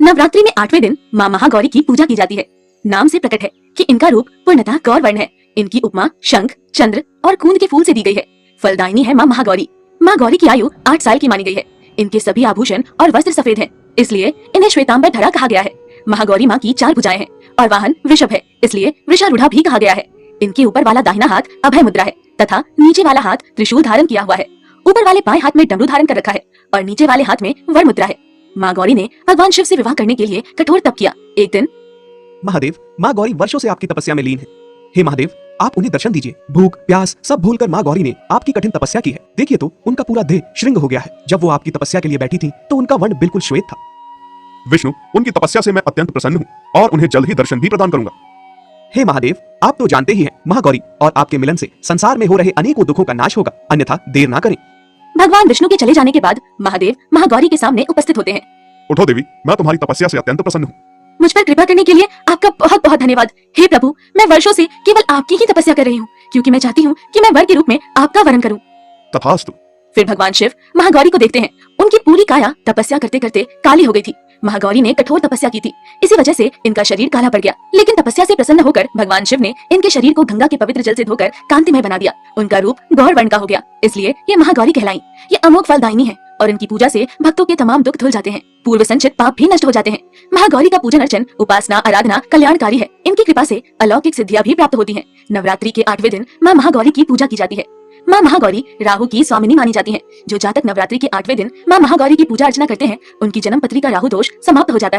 नवरात्रि में 8वें दिन माँ महागौरी की पूजा की जाती है। नाम से प्रकट है कि इनका रूप पूर्णतः गौर वर्ण है। इनकी उपमा शंख, चंद्र और कूंद के फूल से दी गई है। फलदायिनी है माँ महागौरी। माँ गौरी की आयु 8 साल की मानी गई है। इनके सभी आभूषण और वस्त्र सफेद हैं, इसलिए इन्हें श्वेतांबर धरा कहा गया है। महागौरी माँ की 4 भुजाएं हैं और वाहन वृषभ है, इसलिए वृषारूढ़ा भी कहा गया है। इनके ऊपर वाला दाहिना हाथ अभय मुद्रा है तथा नीचे वाला हाथ त्रिशूल धारण किया हुआ है। ऊपर वाले बाएं हाथ में डमरू धारण कर रखा है और नीचे वाले हाथ में वर मुद्रा है। माँ गौरी ने भगवान शिव से विवाह करने के लिए कठोर तप किया। एक दिन महादेव, माँ गौरी वर्षों से आपकी तपस्या में लीन है। हे महादेव, आप उन्हें दर्शन दीजिए। भूख प्यास सब भूलकर माँ गौरी ने आपकी कठिन तपस्या की है। देखिए तो उनका पूरा देह श्रृंग हो गया है। जब वो आपकी तपस्या के लिए बैठी थी तो उनका वर्ण बिल्कुल श्वेत था। विष्णु, उनकी तपस्या से मैं अत्यंत प्रसन्न हूँ और उन्हें जल्द ही दर्शन भी प्रदान करूंगा। हे महादेव, आप तो जानते ही हैं महागौरी और आपके मिलन से संसार में हो रहे अनेकों दुखों का नाश होगा, अन्यथा देर ना करें। भगवान विष्णु के चले जाने के बाद महादेव महागौरी के सामने उपस्थित होते हैं। उठो देवी, मैं तुम्हारी तपस्या से अत्यंत प्रसन्न हूँ। मुझ पर कृपा करने के लिए आपका बहुत बहुत धन्यवाद। हे प्रभु, मैं वर्षों से केवल आपकी ही तपस्या कर रही हूँ, क्योंकि मैं चाहती हूँ कि मैं वर के रूप में आपका वरण करूँ। तथास्तु। फिर भगवान शिव महागौरी को देखते हैं। उनकी पूरी काया तपस्या करते करते काली हो गई थी। महागौरी ने कठोर तपस्या की थी, इसी वजह से इनका शरीर काला पड़ गया। लेकिन तपस्या से प्रसन्न होकर भगवान शिव ने इनके शरीर को गंगा के पवित्र जल से धोकर कांतिमय बना दिया। उनका रूप गौर वर्ण का हो गया, इसलिए ये महागौरी कहलाई। ये अमोघ फलदायिनी है और इनकी पूजा से भक्तों के तमाम दुख धुल जाते हैं। पूर्व संचित पाप भी नष्ट हो जाते हैं। महागौरी का पूजन अर्चन, उपासना, आराधना कल्याणकारी है। इनकी कृपा से अलौकिक सिद्धियां भी प्राप्त होती हैं। नवरात्रि के 8वें दिन माँ महागौरी की पूजा की जाती है। माँ महागौरी राहु की स्वामिनी मानी जाती हैं। जो जातक नवरात्रि के 8वें दिन माँ महागौरी की पूजा अर्चना करते हैं, उनकी जन्म पत्री का राहु दोष समाप्त हो जाता है।